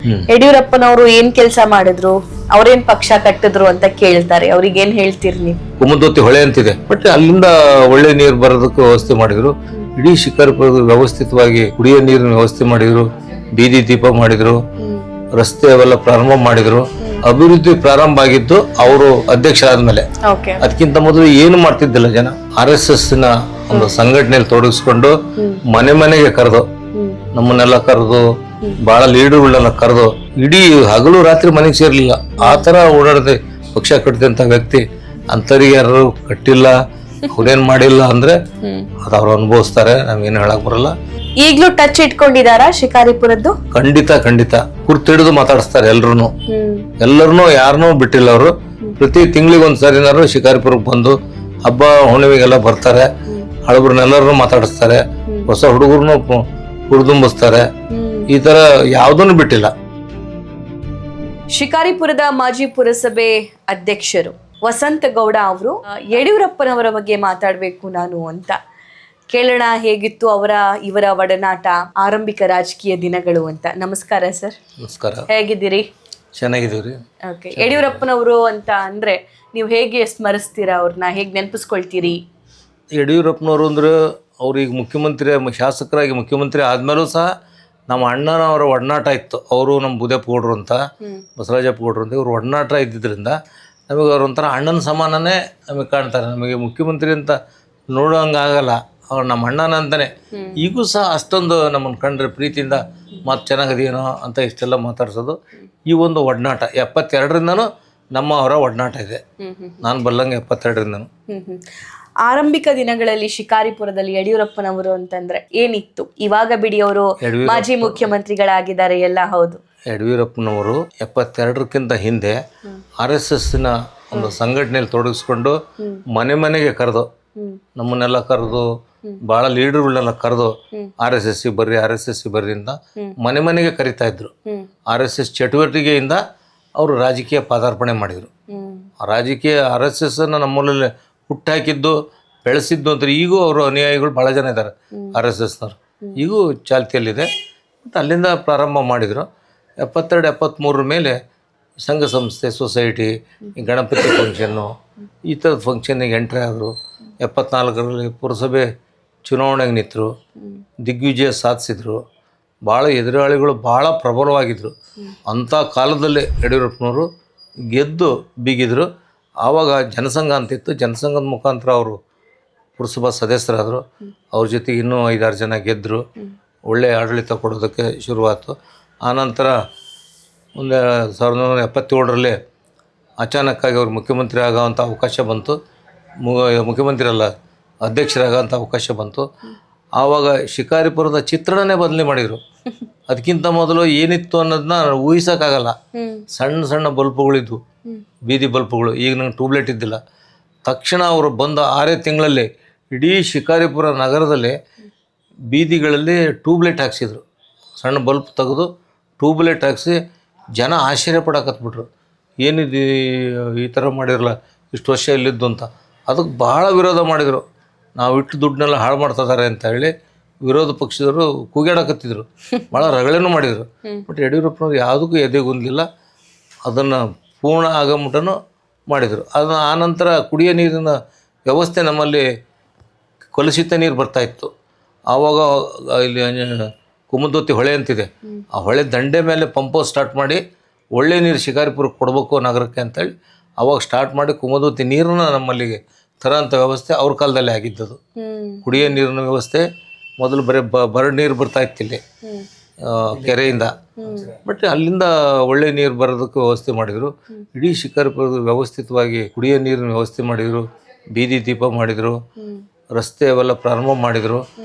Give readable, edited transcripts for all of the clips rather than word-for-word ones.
ಯಡಿಯೂರಪ್ಪನವರು ಏನ್ ಕೆಲಸ ಮಾಡಿದ್ರು, ಅವ್ರೇನ್ ಪಕ್ಷ ಕಟ್ಟಿದ್ರು ಅಂತ ಕೇಳ್ತಾರೆ. ಅವ್ರಿಗೆ ಏನ್ ಹೇಳ್ತೀರಿ ನೀವು? ಕುಮದೊತ್ತಿ ಹೊಳೆ ಅಂತಿದೆ, ಬಟ್ ಅಲ್ಲಿಂದ ಒಳ್ಳೆ ನೀರು ಬರೋದಕ್ಕೆ ವ್ಯವಸ್ಥೆ ಮಾಡಿದ್ರು. ಇಡೀ ಶಿಕಾರಿಪುರ ವ್ಯವಸ್ಥಿತವಾಗಿ ಕುಡಿಯೋ ನೀರಿನ ವ್ಯವಸ್ಥೆ ಮಾಡಿದ್ರು, ಬೀದಿ ದೀಪ ಮಾಡಿದ್ರು, ರಸ್ತೆ ಅವೆಲ್ಲ ಪ್ರಾರಂಭ ಮಾಡಿದ್ರು. ಅಭಿವೃದ್ಧಿ ಪ್ರಾರಂಭ ಆಗಿದ್ದು ಅವರು ಅಧ್ಯಕ್ಷರಾದ್ಮೇಲೆ. ಅದಕ್ಕಿಂತ ಮೊದಲು ಏನು ಮಾಡ್ತಿದ್ದಿಲ್ಲ ಜನ. RSS ನ ಒಂದು ಸಂಘಟನೆಯಲ್ಲಿ ತೊಡಗಿಸ್ಕೊಂಡು ಮನೆ ಮನೆಗೆ ಕರೆದು, ನಮ್ಮನ್ನೆಲ್ಲ ಕರೆದು, ಬಹಳ ಲೀಡರ್ಗಳನ್ನೆಲ್ಲ ಕರೆದು, ಇಡೀ ಹಗಲು ರಾತ್ರಿ ಮನೆಗೆ ಸೇರ್ಲಿಲ್ಲ. ಆ ತರ ಓಡಾಡದೆ ಪಕ್ಷ ಕಟ್ಟಿದಂತ ವ್ಯಕ್ತಿ. ಅಂತರಿಗೆ ಯಾರು ಕಟ್ಟಿಲ್ಲ, ಅವ್ರೇನ್ ಮಾಡಿಲ್ಲ ಅಂದ್ರೆ ಅದು ಅವ್ರು ಅನುಭವಿಸ್ತಾರೆ, ನಾವೇನು ಹೇಳಕ್ ಬರಲ್ಲ. ಈಗ್ಲೂ ಟಚ್ ಇಟ್ಕೊಂಡಿದಾರ ಶಿಕಾರಿಪುರದ್ದು? ಖಂಡಿತ ಖಂಡಿತ ಕುರ್ತಿಡಿದು ಮಾತಾಡಿಸ್ತಾರೆ ಎಲ್ಲರನ್ನೂ ಯಾರನ್ನೂ ಬಿಟ್ಟಿಲ್ಲ ಅವರು. ಪ್ರತಿ ತಿಂಗಳಿಗೆ ಒಂದ್ಸರಿನಾರು ಶಿಕಾರಿಪುರಕ್ಕೆ ಬಂದು ಹಬ್ಬ ಹುಣ್ಣಿಮೆಗೆಲ್ಲ ಬರ್ತಾರೆ. ಹಳಬ್ರನ್ನೆಲ್ಲರನ್ನೂ ಮಾತಾಡಿಸ್ತಾರೆ, ಹೊಸ ಹುಡುಗರನ್ನು ಹುರಿದುಂಬಿಸ್ತಾರೆ. ಈ ತರ ಯಾವುದನ್ನು ಬಿಟ್ಟಿಲ್ಲ. ಶಿಕಾರಿಪುರದ ಮಾಜಿ ಪುರಸಭೆ ಅಧ್ಯಕ್ಷರು ವಸಂತ ಗೌಡ ಅವರು ಯಡಿಯೂರಪ್ಪನವರ ಬಗ್ಗೆ ಮಾತಾಡ್ಬೇಕು ನಾನು ಅಂತ ಕೇಳೋಣ. ಹೇಗಿತ್ತು ಇವರ ಒಡನಾಟ, ಆರಂಭಿಕ ರಾಜಕೀಯ ದಿನಗಳು ಅಂತ. ನಮಸ್ಕಾರ ಸರ್. ನಮಸ್ಕಾರ. ಹೇಗಿದ್ದೀರಿ? ಚೆನ್ನಾಗಿದ್ದೀವ್ರಿ. ಓಕೆ. ಯಡಿಯೂರಪ್ಪನವರು ಅಂತ ಅಂದ್ರೆ ನೀವು ಹೇಗೆ ಸ್ಮರಿಸ್ತೀರಾ ಅವ್ರನ್ನ, ಹೇಗೆ ನೆನಪಿಸ್ಕೊಳ್ತೀರಿ? ಯಡಿಯೂರಪ್ಪನವರು ಅಂದ್ರೆ ಅವ್ರಿಗೆ ಮುಖ್ಯಮಂತ್ರಿ, ಶಾಸಕರಾಗಿ ಮುಖ್ಯಮಂತ್ರಿ ಆದ್ಮೇಲೂ ಸಹ ನಮ್ಮ ಅಣ್ಣನವರ ಒಡನಾಟ ಇತ್ತು. ಅವರು ನಮ್ಮ ಬುದೆಪ್ಪ ಗೌಡ್ರು ಅಂತ, ಬಸವರಾಜಪ್ಪ ಗೌಡ್ರು ಅಂತ, ಇವ್ರ ಒಡನಾಟ ಇದ್ದಿದ್ದರಿಂದ ನಮಗೆ ಅವ್ರ ಒಂಥರ ಅಣ್ಣನ ಸಮಾನನೇ ನಮಗೆ ಕಾಣ್ತಾರೆ. ನಮಗೆ ಮುಖ್ಯಮಂತ್ರಿ ಅಂತ ನೋಡೋಂಗಾಗಲ್ಲ, ಅವ್ರು ನಮ್ಮ ಅಣ್ಣನ ಅಂತಾನೆ. ಈಗೂ ಸಹ ಅಷ್ಟೊಂದು ನಮ್ಮನ್ನು ಕಂಡ್ರೆ ಪ್ರೀತಿಯಿಂದ ಮಾತು ಚೆನ್ನಾಗದೇನೋ ಅಂತ ಇಷ್ಟೆಲ್ಲ ಮಾತಾಡ್ಸೋದು. ಈ ಒಂದು ಒಡನಾಟ 72ರಿಂದನೂ ನಮ್ಮ ಅವರ ಒಡನಾಟ ಇದೆ. ನಾನು ಬಲ್ಲಂಗೆ 72ರಿಂದನೂ. ಆರಂಭಿಕ ದಿನಗಳಲ್ಲಿ ಶಿಕಾರಿಪುರದಲ್ಲಿ ಯಡಿಯೂರಪ್ಪನವರು ಅಂತಂದ್ರೆ ಏನಿತ್ತು? ಇವಾಗ ಬಿಡಿ, ಅವರು ಮಾಜಿ ಮುಖ್ಯಮಂತ್ರಿಗಳಾಗಿದ್ದಾರೆ ಎಲ್ಲ. ಹೌದು, ಯಡಿಯೂರಪ್ಪನವರು 72ಕ್ಕಿಂತ ಹಿಂದೆ RSS ನ ಒಂದು ಸಂಘಟನೆಯಲ್ಲಿ ತೊಡಗಿಸ್ಕೊಂಡು ಮನೆ ಮನೆಗೆ ಕರೆದು, ನಮ್ಮನ್ನೆಲ್ಲ ಕರೆದು, ಬಹಳ ಲೀಡರ್ಗಳನ್ನೆಲ್ಲ ಕರೆದು RSS ಬರ್ರಿ ಅಂತ ಮನೆ ಮನೆಗೆ ಕರಿತಾ ಇದ್ರು. RSS ಚಟುವಟಿಕೆಯಿಂದ ಅವರು ರಾಜಕೀಯ ಪಾದಾರ್ಪಣೆ ಮಾಡಿದರು. ರಾಜಕೀಯ RSS ನಮ್ಮಲ್ಲಿ ಹುಟ್ಟಾಕಿದ್ದು, ಬೆಳೆಸಿದ್ದು ಅಂತ ಈಗೂ ಅವರು ಅನುಯಾಯಿಗಳು ಭಾಳ ಜನ ಇದ್ದಾರೆ. RSSನವ್ರು ಈಗೂ ಚಾಲ್ತಿಯಲ್ಲಿದೆ. ಮತ್ತು ಅಲ್ಲಿಂದ ಪ್ರಾರಂಭ ಮಾಡಿದರು. 72-73 ಮೇಲೆ ಸಂಘ ಸಂಸ್ಥೆ, ಸೊಸೈಟಿ, ಗಣಪತಿ ಫಂಕ್ಷನ್ನು, ಈ ಥರದ ಫಂಕ್ಷನ್ನಿಗೆ ಎಂಟ್ರಿ ಆದರು. 74ರಲ್ಲಿ ಪುರಸಭೆ ಚುನಾವಣೆಗೆ ನಿಂತರು, ದಿಗ್ವಿಜಯ ಸಾಧಿಸಿದರು. ಭಾಳ ಎದುರಾಳಿಗಳು ಭಾಳ ಪ್ರಬಲವಾಗಿದ್ದರು. ಅಂಥ ಕಾಲದಲ್ಲೇ ಯಡಿಯೂರಪ್ಪನವರು ಗೆದ್ದು ಬೀಗಿದ್ರು. ಆವಾಗ ಜನಸಂಘ ಅಂತಿತ್ತು. ಜನಸಂಘದ ಮುಖಾಂತರ ಅವರು ಪುರಸಭಾ ಸದಸ್ಯರಾದರು. ಅವ್ರ ಜೊತೆಗೆ ಇನ್ನೂ 5-6 ಜನ ಗೆದ್ದರು. ಒಳ್ಳೆಯ ಆಡಳಿತ ಕೊಡೋದಕ್ಕೆ ಶುರುವಾಯಿತು. ಆನಂತರ ಒಂದು 1977ರಲ್ಲಿ ಅಚಾನಕ್ಕಾಗಿ ಅವರು ಮುಖ್ಯಮಂತ್ರಿ ಆಗೋವಂಥ ಅವಕಾಶ ಬಂತು. ಮುಖ್ಯಮಂತ್ರಿ ಅಲ್ಲ, ಅಧ್ಯಕ್ಷರಾಗೋಂಥ ಅವಕಾಶ ಬಂತು. ಆವಾಗ ಶಿಕಾರಿಪುರದ ಚಿತ್ರಣನೇ ಬದಲಿ ಮಾಡಿದರು. ಅದಕ್ಕಿಂತ ಮೊದಲು ಏನಿತ್ತು ಅನ್ನೋದನ್ನ ಊಹಿಸೋಕ್ಕಾಗಲ್ಲ. ಸಣ್ಣ ಸಣ್ಣ ಬಲ್ಪುಗಳಿದ್ವು, ಬೀದಿ ಬಲ್ಪುಗಳು. ಈಗ ನಂಗೆ ಟ್ಯೂಬ್ಲೈಟ್ ಇದ್ದಿಲ್ಲ. ತಕ್ಷಣ ಅವರು ಬಂದ 6 ತಿಂಗಳಲ್ಲಿ ಇಡೀ ಶಿಕಾರಿಪುರ ನಗರದಲ್ಲಿ ಬೀದಿಗಳಲ್ಲಿ ಟ್ಯೂಬ್ಲೈಟ್ ಹಾಕ್ಸಿದ್ರು. ಸಣ್ಣ ಬಲ್ಪ್ ತೆಗೆದು ಟ್ಯೂಬ್ಲೈಟ್ ಹಾಕ್ಸಿ ಜನ ಆಶ್ಚರ್ಯ ಪಡಕತ್ಬಿಟ್ರು. ಏನಿದು ಈ ಥರ ಮಾಡಿರಲ್ಲ, ಇಷ್ಟು ವರ್ಷ ಇಲ್ಲಿದ್ದು ಅಂತ. ಅದಕ್ಕೆ ಭಾಳ ವಿರೋಧ ಮಾಡಿದರು. ನಾವು ಇಟ್ಟು ದುಡ್ಡನ್ನೆಲ್ಲ ಹಾಳು ಮಾಡ್ತಿದ್ದಾರೆ ಅಂತ ಹೇಳಿ ವಿರೋಧ ಪಕ್ಷದವರು ಕೂಗಾಡಕತ್ತಿದ್ರು. ಭಾಳ ರಗಳೇನೂ ಮಾಡಿದರು. ಬಟ್ ಯಡಿಯೂರಪ್ಪನವ್ರು ಯಾವುದಕ್ಕೂ ಎದೆಗುಂದಿಲ್ಲ. ಅದನ್ನು ಪೂರ್ಣ ಆಗಮಟನೂ ಮಾಡಿದರು. ಅದನ್ನು ಆನಂತರ ಕುಡಿಯೋ ನೀರಿನ ವ್ಯವಸ್ಥೆ ನಮ್ಮಲ್ಲಿ ಕಲುಷಿತ ನೀರು ಬರ್ತಾಯಿತ್ತು. ಆವಾಗ ಇಲ್ಲಿ ಕುಮದೊತ್ತಿ ಹೊಳೆ ಅಂತಿದೆ, ಆ ಹೊಳೆ ದಂಡೆ ಮೇಲೆ ಪಂಪ್ ಸ್ಟಾರ್ಟ್ ಮಾಡಿ ಒಳ್ಳೆ ನೀರು ಶಿಕಾರಿಪುರಕ್ಕೆ ಕೊಡಬೇಕು ನಗರಕ್ಕೆ ಅಂತೇಳಿ ಅವಾಗ ಸ್ಟಾರ್ಟ್ ಮಾಡಿ ಕುಮದೊತ್ತಿ ನೀರನ್ನು ನಮ್ಮಲ್ಲಿಗೆ ತರೋಂಥ ವ್ಯವಸ್ಥೆ ಅವ್ರ ಕಾಲದಲ್ಲೇ ಆಗಿದ್ದದು. ಕುಡಿಯೋ ನೀರಿನ ವ್ಯವಸ್ಥೆ ಮೊದಲು ಬರೀ ನೀರು ಬರ್ತಾ ಇತ್ತಿಲ್ಲಿ ಕೆರೆಯಿಂದ. ಬಟ್ ಅಲ್ಲಿಂದ ಒಳ್ಳೆ ನೀರು ಬರೋದಕ್ಕೆ ವ್ಯವಸ್ಥೆ ಮಾಡಿದರು. ಇಡೀ ಶಿಕಾರಿಪುರದ ವ್ಯವಸ್ಥಿತವಾಗಿ ಕುಡಿಯೋ ನೀರಿನ ವ್ಯವಸ್ಥೆ ಮಾಡಿದರು, ಬೀದಿ ದೀಪ ಮಾಡಿದರು, ರಸ್ತೆ ಅವೆಲ್ಲ ಪ್ರಾರಂಭ ಮಾಡಿದರು.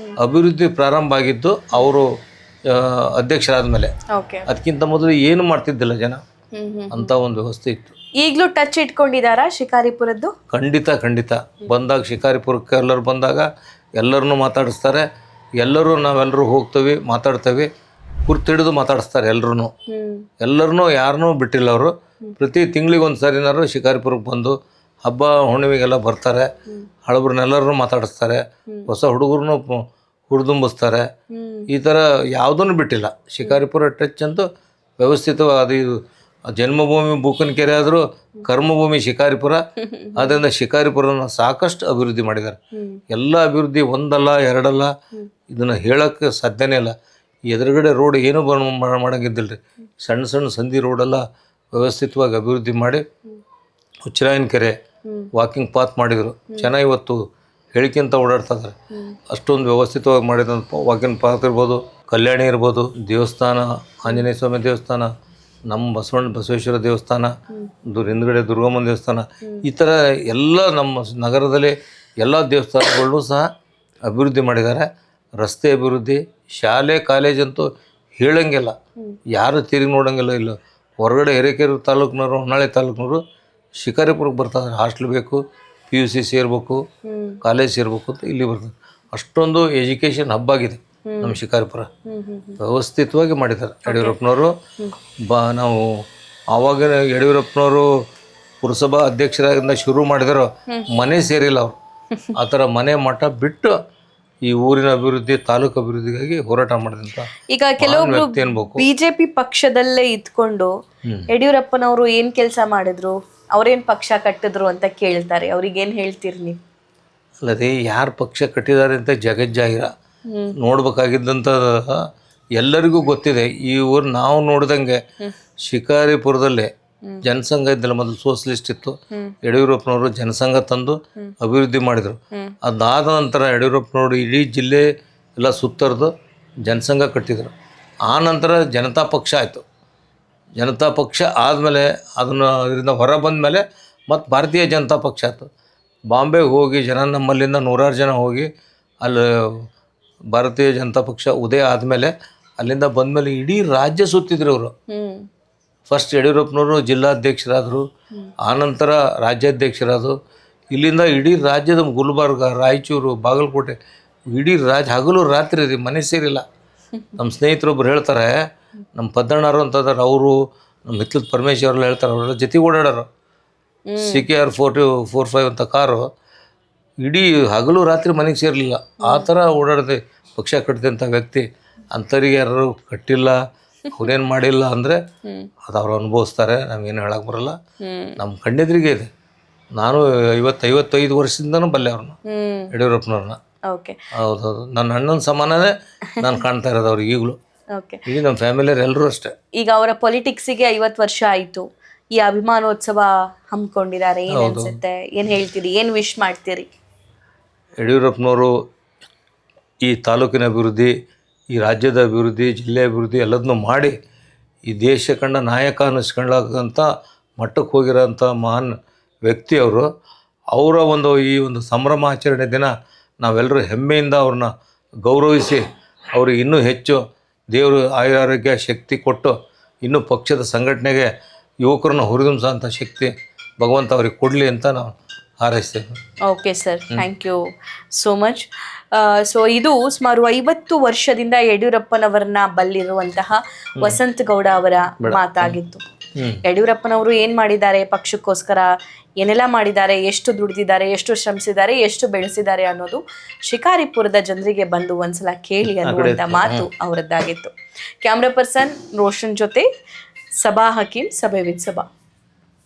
ಅಭಿವೃದ್ಧಿ ಪ್ರಾರಂಭ ಆಗಿದ್ದು ಅವರು ಅಧ್ಯಕ್ಷರಾದ್ಮೇಲೆ. ಅದಕ್ಕಿಂತ ಮೊದಲು ಏನು ಮಾಡ್ತಿದ್ದಿಲ್ಲ ಜನ. ಅಂತ ಒಂದು ವ್ಯವಸ್ಥೆ ಇತ್ತು. ಈಗಲೂ ಟಚ್ ಇಟ್ಕೊಂಡಿದಾರ ಶಿಕಾರಿಪುರದ್ದು? ಖಂಡಿತ ಖಂಡಿತ. ಬಂದಾಗ ಶಿಕಾರಿಪುರಕ್ಕೆ ಎಲ್ಲರೂ ಬಂದಾಗ ಎಲ್ಲರನ್ನೂ ಮಾತಾಡಿಸ್ತಾರೆ. ನಾವೆಲ್ಲರೂ ಹೋಗ್ತೇವೆ, ಮಾತಾಡ್ತೇವೆ, ಕುರ್ತಿಡಿದು ಮಾತಾಡಿಸ್ತಾರೆ ಎಲ್ಲರನ್ನೂ ಯಾರನ್ನೂ ಬಿಟ್ಟಿಲ್ಲ ಅವರು. ಪ್ರತಿ ತಿಂಗಳಿಗೆ ಒಂದ್ಸರಿನಾರು ಶಿಕಾರಿಪುರಕ್ಕೆ ಬಂದು ಹಬ್ಬ ಹುಣ್ಣಿಮೆಗೆಲ್ಲ ಬರ್ತಾರೆ. ಹಳಬ್ರನ್ನೆಲ್ಲರನ್ನೂ ಮಾತಾಡಿಸ್ತಾರೆ, ಹೊಸ ಹುಡುಗರನ್ನು ಹುರಿದುಂಬಿಸ್ತಾರೆ. ಈ ಥರ ಯಾವುದನ್ನು ಬಿಟ್ಟಿಲ್ಲ. ಶಿಕಾರಿಪುರ ಟಚ್ ಅಂತೂ ವ್ಯವಸ್ಥಿತವಾದ ಇದು ಜನ್ಮಭೂಮಿ ಬೂಕನಕೆರೆ ಆದರೂ ಕರ್ಮಭೂಮಿ ಶಿಕಾರಿಪುರ. ಆದ್ದರಿಂದ ಶಿಕಾರಿಪುರನ ಸಾಕಷ್ಟು ಅಭಿವೃದ್ಧಿ ಮಾಡಿದ್ದಾರೆ. ಎಲ್ಲ ಅಭಿವೃದ್ಧಿ ಒಂದಲ್ಲ ಎರಡಲ್ಲ, ಇದನ್ನು ಹೇಳೋಕ್ಕೆ ಸಾಧ್ಯನೇ ಇಲ್ಲ. ಎದುರುಗಡೆ ರೋಡ್ ಏನೂ ಮಾಡೋಂಗಿದ್ದಿಲ್ಲ ರೀ. ಸಣ್ಣ ಸಣ್ಣ ಸಂಧಿ ರೋಡೆಲ್ಲ ವ್ಯವಸ್ಥಿತವಾಗಿ ಅಭಿವೃದ್ಧಿ ಮಾಡಿ ಹುಚ್ಚರಾಯನ ಕೆರೆ ವಾಕಿಂಗ್ ಪಾತ್ ಮಾಡಿದರು. ಚೆನ್ನಾಗಿ ಇವತ್ತು ಹೇಳಿಕೆಂತ ಓಡಾಡ್ತಾ ಇದ್ದಾರೆ. ಅಷ್ಟೊಂದು ವ್ಯವಸ್ಥಿತವಾಗಿ ಮಾಡಿದಂಥ ವಾಕಿಂಗ್ ಪಾತ್ ಇರ್ಬೋದು, ಕಲ್ಯಾಣಿ ಇರ್ಬೋದು, ದೇವಸ್ಥಾನ, ಆಂಜನೇಯ ಸ್ವಾಮಿ ದೇವಸ್ಥಾನ, ನಮ್ಮ ಬಸವೇಶ್ವರ ದೇವಸ್ಥಾನ, ಹಿಂದ್ಗಡೆ ದುರ್ಗಮ್ಮನ ದೇವಸ್ಥಾನ, ಈ ಥರ ಎಲ್ಲ ನಮ್ಮ ನಗರದಲ್ಲಿ ಎಲ್ಲ ದೇವಸ್ಥಾನಗಳನ್ನೂ ಸಹ ಅಭಿವೃದ್ಧಿ ಮಾಡಿದ್ದಾರೆ. ರಸ್ತೆ ಅಭಿವೃದ್ಧಿ, ಶಾಲೆ ಕಾಲೇಜಂತೂ ಹೇಳಂಗಿಲ್ಲ, ಯಾರು ತಿರುಗಿ ನೋಡೋಂಗಿಲ್ಲ. ಇಲ್ಲ ಹೊರಗಡೆ ಹಿರೇಕೆರೂರು ತಾಲೂಕಿನವರು, ಹೊನ್ನಾಳಿ ತಾಲೂಕಿನವರು ಶಿಕಾರಿಪುರಕ್ಕೆ ಬರ್ತಾರೆ. ಹಾಸ್ಟೆಲ್ ಬೇಕು, PUC ಸೇರ್ಬೇಕು, ಕಾಲೇಜ್ ಸೇರ್ಬೇಕು ಅಂತ ಇಲ್ಲಿ ಬರ್ತಾರೆ. ಅಷ್ಟೊಂದು ಎಜುಕೇಷನ್ ಹಬ್ ಆಗಿದೆ ನಮ್ಮ ಶಿಕಾರಿಪುರ. ವ್ಯವಸ್ಥಿತವಾಗಿ ಮಾಡಿದ್ದಾರೆ ಯಡಿಯೂರಪ್ಪನವರು. ನಾವು ಆವಾಗ ಯಡಿಯೂರಪ್ಪನವರು ಪುರಸಭಾ ಅಧ್ಯಕ್ಷರಾಗಿಂದ ಶುರು ಮಾಡಿದಾರೋ ಮನೆ ಸೇರಿಲ್ಲ ಅವರು. ಆ ಥರ ಮನೆ ಮಠ ಬಿಟ್ಟು ಈ ಊರಿನ ಅಭಿವೃದ್ಧಿ, ತಾಲೂಕು ಅಭಿವೃದ್ಧಿಗಾಗಿ ಹೋರಾಟ ಮಾಡಿದಂಥ ಈಗ ಕೆಲವೊಬ್ರು ಬಿಜೆಪಿ ಪಕ್ಷದಲ್ಲೇ ಇದ್ಕೊಂಡು ಯಡಿಯೂರಪ್ಪನವರು ಏನ್ ಕೆಲಸ ಮಾಡಿದ್ರು, ಅವ್ರೇನ್ ಪಕ್ಷ ಕಟ್ಟಿದ್ರು ಅಂತ ಕೇಳ್ತಾರೆ. ಅವ್ರಿಗೆ ಏನ್ ಹೇಳ್ತೀರಿ ನೀವು? ಅಲ್ಲದೆ ಯಾರು ಪಕ್ಷ ಕಟ್ಟಿದ್ದಾರೆ ಅಂತ ಜಗಜ್ಜಾಹಿರ ನೋಡ್ಬೇಕಾಗಿದ್ದಂಥ ಎಲ್ಲರಿಗೂ ಗೊತ್ತಿದೆ. ಈ ಊರು ನಾವು ನೋಡ್ದಂಗೆ ಶಿಕಾರಿಪುರದಲ್ಲೇ ಜನಸಂಘ ಇದ್ದಲ್ಲ, ಮೊದಲು ಸೋಷಲಿಸ್ಟ್ ಇತ್ತು. ಯಡಿಯೂರಪ್ಪನವರು ಜನಸಂಘ ತಂದು ಅಭಿವೃದ್ಧಿ ಮಾಡಿದರು. ಅದಾದ ನಂತರ ಯಡಿಯೂರಪ್ಪನವರು ಇಡೀ ಜಿಲ್ಲೆ ಎಲ್ಲ ಸುತ್ತರಿದು ಜನಸಂಘ ಕಟ್ಟಿದರು. ಆ ನಂತರ ಜನತಾ ಪಕ್ಷ ಆಯಿತು. ಜನತಾ ಪಕ್ಷ ಆದಮೇಲೆ ಅದರಿಂದ ಹೊರ ಬಂದ ಮೇಲೆ ಮತ್ತು ಭಾರತೀಯ ಜನತಾ ಪಕ್ಷ ಆಯಿತು. ಬಾಂಬೆಗೆ ಹೋಗಿ ನಮ್ಮಲ್ಲಿಂದ ನೂರಾರು ಜನ ಹೋಗಿ ಅಲ್ಲಿ ಭಾರತೀಯ ಜನತಾ ಪಕ್ಷ ಉದಯ ಆದಮೇಲೆ ಅಲ್ಲಿಂದ ಬಂದಮೇಲೆ ಇಡೀ ರಾಜ್ಯ ಸುತ್ತಿದ್ರು ಅವರು. ಫಸ್ಟ್ ಯಡಿಯೂರಪ್ಪನವರು ಜಿಲ್ಲಾಧ್ಯಕ್ಷರಾದರು, ಆನಂತರ ರಾಜ್ಯಾಧ್ಯಕ್ಷರಾದರು. ಇಲ್ಲಿಂದ ಇಡೀ ರಾಜ್ಯದ ಗುಲ್ಬರ್ಗ, ರಾಯಚೂರು, ಬಾಗಲಕೋಟೆ, ಇಡೀ ಹಗಲು ರಾತ್ರಿ ರೀ, ಮನೆ ಸೇರಿಲ್ಲ. ನಮ್ಮ ಸ್ನೇಹಿತರೊಬ್ರು ಹೇಳ್ತಾರೆ, ನಮ್ಮ ಪದ್ದಣ್ಣರು ಅಂತಂದ್ರೆ ಅವರು, ನಮ್ಮ ಹಿತ್ಲದ ಪರಮೇಶ್ವರೆಲ್ಲ ಹೇಳ್ತಾರೆ, ಅವರೆಲ್ಲ ಜೊತೆಗೆ ಓಡಾಡೋರು. CKR 445 ಅಂತ ಕಾರು ಇಡೀ ಹಗಲು ರಾತ್ರಿ ಮನೆಗೆ ಸೇರಲಿಲ್ಲ. ಆ ಥರ ಓಡಾಡದೆ ಪಕ್ಷ ಕಟ್ಟಿದಂಥ ವ್ಯಕ್ತಿ. ಅಂಥವ್ರಿಗೆ ಯಾರು ಕಟ್ಟಿಲ್ಲ, ಅವ್ರೇನು ಮಾಡಿಲ್ಲ ಅಂದರೆ ಅದು ಅವ್ರು ಅನುಭವಿಸ್ತಾರೆ. ನಮಗೇನು ಹೇಳಕ್ಕೆ ಬರಲ್ಲ. ನಮ್ಮ ಕಣ್ಣೆದ್ರಿಗೆ ಇದೆ. ನಾನು 55 ವರ್ಷದಿಂದನೂ ಬಲ್ಲೆ ಅವ್ರನ್ನ, ಯಡಿಯೂರಪ್ಪನವ್ರನ್ನ. ಹೌದೌದು, ನನ್ನ ಅಣ್ಣನ ಸಮಾನನೇ ನಾನು ಕಾಣ್ತಾ ಇರೋದು ಅವ್ರಿಗೆ ಈಗಲೂ. ಈಗ ನಮ್ಮ ಫ್ಯಾಮಿಲಿಯವ್ರು ಎಲ್ಲರೂ ಅಷ್ಟೇ. ಈಗ ಅವರ ಪೊಲಿಟಿಕ್ಸಿಗೆ 50 ವರ್ಷ ಆಯಿತು. ಈ ಅಭಿಮಾನೋತ್ಸವ ಹಮ್ಮಿಕೊಂಡಿದ್ದಾರೆ, ಏನು ಅನ್ಸುತ್ತೆ? ಏನು ಹೇಳ್ತೀರಿ? ಏನು ವಿಶ್ ಮಾಡ್ತೀರಿ? ಯಡಿಯೂರಪ್ಪನವರು ಈ ತಾಲೂಕಿನ ಅಭಿವೃದ್ಧಿ, ಈ ರಾಜ್ಯದ ಅಭಿವೃದ್ಧಿ, ಜಿಲ್ಲೆ ಅಭಿವೃದ್ಧಿ ಎಲ್ಲದನ್ನೂ ಮಾಡಿ ಈ ದೇಶ ಕಂಡ ನಾಯಕ ಅನ್ನಿಸ್ಕೊಳ್ಳೋಂಥ ಮಟ್ಟಕ್ಕೆ ಹೋಗಿರೋಂಥ ಮಹಾನ್ ವ್ಯಕ್ತಿ ಅವರು. ಅವರ ಈ ಒಂದು ಸಂಭ್ರಮಾಚರಣೆ ದಿನ ನಾವೆಲ್ಲರೂ ಹೆಮ್ಮೆಯಿಂದ ಅವ್ರನ್ನ ಗೌರವಿಸಿ ಅವ್ರಿಗೆ ಇನ್ನೂ ಹೆಚ್ಚು ದೇವರು ಆಯುರಾರೋಗ್ಯ ಶಕ್ತಿ ಕೊಟ್ಟು ಇನ್ನೂ ಪಕ್ಷದ ಸಂಘಟನೆಗೆ ಯುವಕರನ್ನ ಹುರಿದುಂಬಿಸೋಂಥ ಶಕ್ತಿ ಭಗವಂತ ಅವ್ರಿಗೆ ಕೊಡಲಿ ಅಂತ ನಾವು ಹಾರೈಸ್ತೇವೆ. Okay sir, thank you so much. So ಇದು ಸುಮಾರು 50 ವರ್ಷದಿಂದ ಯಡಿಯೂರಪ್ಪನವರನ್ನ ಬಲ್ಲಿರುವಂತಹ ವಸಂತ ಗೌಡ ಅವರ ಮಾತಾಗಿತ್ತು. ಯಡಿಯೂರಪ್ಪನವರು ಏನ್ ಮಾಡಿದ್ದಾರೆ ಪಕ್ಷಕ್ಕೋಸ್ಕರ, ಏನೆಲ್ಲ ಮಾಡಿದ್ದಾರೆ, ಎಷ್ಟು ದುಡಿದಿದ್ದಾರೆ, ಎಷ್ಟು ಶ್ರಮಿಸಿದ್ದಾರೆ, ಎಷ್ಟು ಬೆಳೆಸಿದ್ದಾರೆ ಅನ್ನೋದು ಶಿಕಾರಿಪುರದ ಜನರಿಗೆ ಬಂದು ಒಂದ್ಸಲ ಕೇಳಿ ಅನ್ನುವಂಥ ಮಾತು ಅವರದ್ದಾಗಿತ್ತು. ಕ್ಯಾಮ್ರಾ ಪರ್ಸನ್ ರೋಷನ್ ಜೊತೆ ಸಬಾ ಹಕೀಂ, ಸಭೆ ವಿತ್ ಸಬಾ.